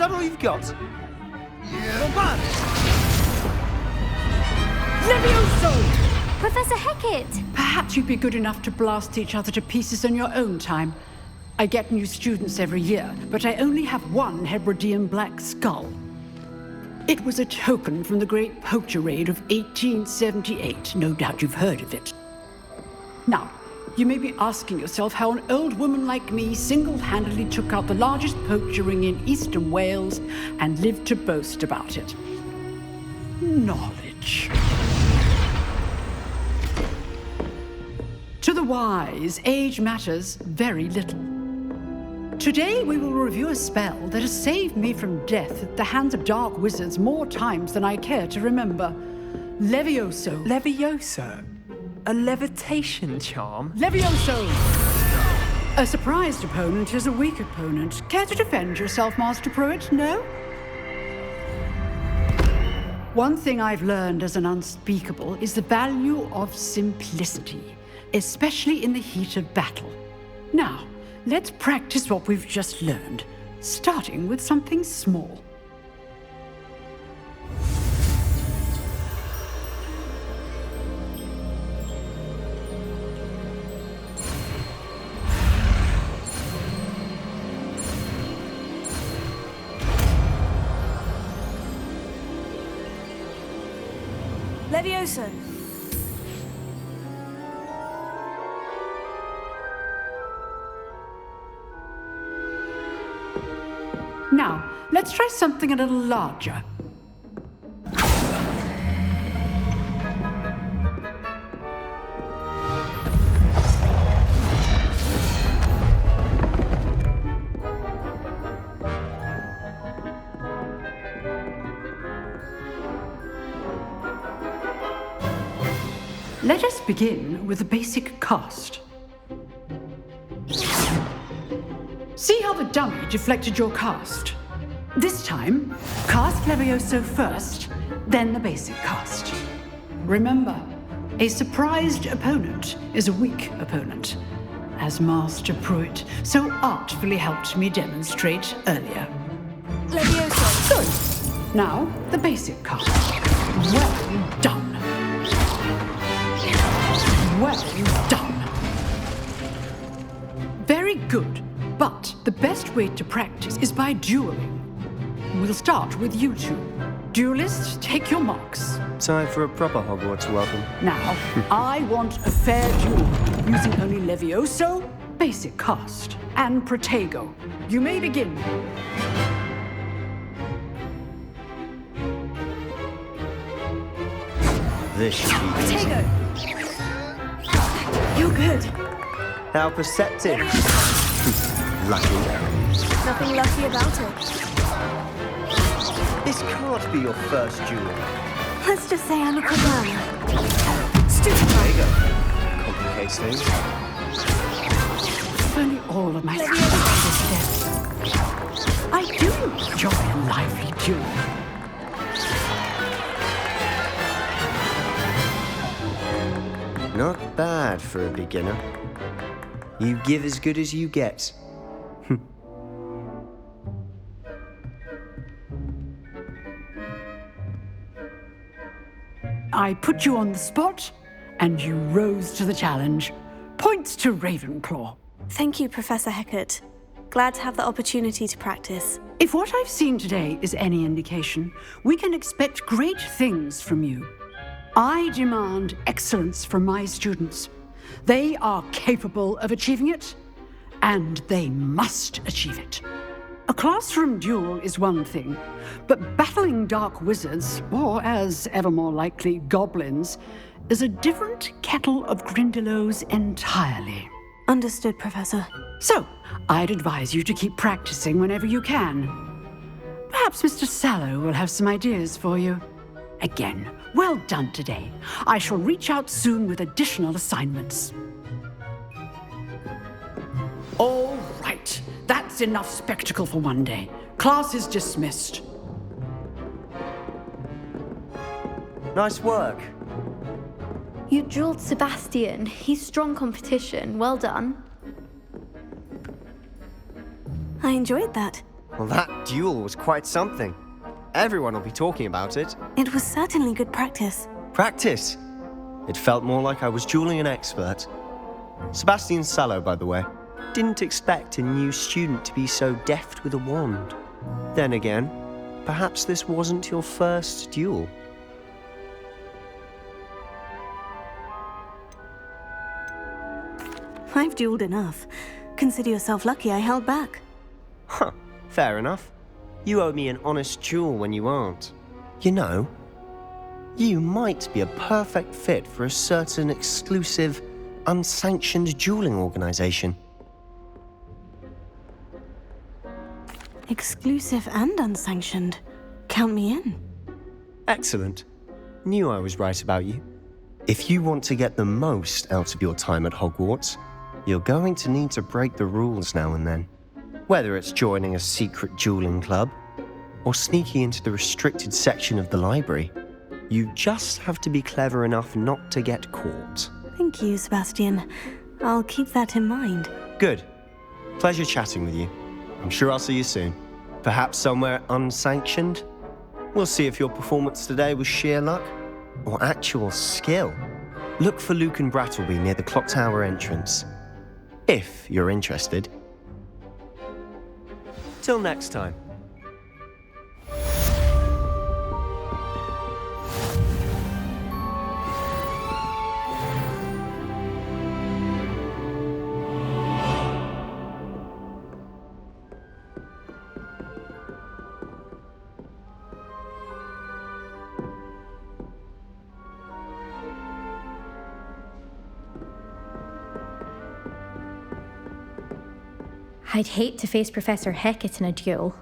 that all you've got? Yeah. Levioso! Professor Hecat! Perhaps you'd be good enough to blast each other to pieces in your own time. I get new students every year, but I only have one Hebridean black skull. It was a token from the Great Poacher Raid of 1878. No doubt you've heard of it. Now, you may be asking yourself how an old woman like me single-handedly took out the largest poacher ring in eastern Wales and lived to boast about it. Knowledge. To the wise, age matters very little. Today we will review a spell that has saved me from death at the hands of dark wizards more times than I care to remember. Levioso. Levioso? A levitation charm? Levioso! A surprised opponent is a weak opponent. Care to defend yourself, Master Pruitt? No? One thing I've learned as an unspeakable is the value of simplicity, especially in the heat of battle. Now, let's practice what we've just learned, starting with something small. Levioso! Now, let's try something a little larger. Let us begin with the basic cast. See how the dummy deflected your cast? This time, cast Levioso first, then the basic cast. Remember, a surprised opponent is a weak opponent, as Master Pruitt so artfully helped me demonstrate earlier. Levioso! Good. Now, the basic cast. Well done. Well done. Very good. But the best way to practice is by dueling. We'll start with you two. Duelists, take your marks. Time for a proper Hogwarts welcome. Now, I want a fair duel, using only Levioso, basic cast, and Protego. You may begin. This should be easy. Protego! You're good. How perceptive. Lucky. Nothing lucky about it. This can't be your first duel. Let's just say I'm a good learner. Stupid. There you go. Complicates things. If only all of my skills were dead. I do enjoy a lively duel. Not bad for a beginner. You give as good as you get. I put you on the spot, and you rose to the challenge. Points to Ravenclaw. Thank you, Professor Hecat. Glad to have the opportunity to practice. If what I've seen today is any indication, we can expect great things from you. I demand excellence from my students. They are capable of achieving it, and they must achieve it. A classroom duel is one thing, but battling dark wizards, or as ever more likely, goblins, is a different kettle of Grindylows entirely. Understood, Professor. So, I'd advise you to keep practicing whenever you can. Perhaps Mr. Sallow will have some ideas for you. Again, well done today. I shall reach out soon with additional assignments. All right, that's enough spectacle for one day. Class is dismissed. Nice work. You drilled Sebastian. He's strong competition. Well done. I enjoyed that. Well, that duel was quite something. Everyone will be talking about it. It was certainly good practice. Practice. It felt more like I was dueling an expert. Sebastian Sallow, by the way. Didn't expect a new student to be so deft with a wand. Then again, perhaps this wasn't your first duel. I've dueled enough. Consider yourself lucky I held back. Huh, fair enough. You owe me an honest duel when you aren't. You know, you might be a perfect fit for a certain exclusive, unsanctioned dueling organization. Exclusive and unsanctioned. Count me in. Excellent. Knew I was right about you. If you want to get the most out of your time at Hogwarts, you're going to need to break the rules now and then. Whether it's joining a secret dueling club, or sneaking into the restricted section of the library, you just have to be clever enough not to get caught. Thank you, Sebastian. I'll keep that in mind. Good. Pleasure chatting with you. I'm sure I'll see you soon. Perhaps somewhere unsanctioned? We'll see if your performance today was sheer luck or actual skill. Look for Luke and Brattleby near the clock tower entrance, if you're interested. Till next time. I'd hate to face Professor Hecat in a duel.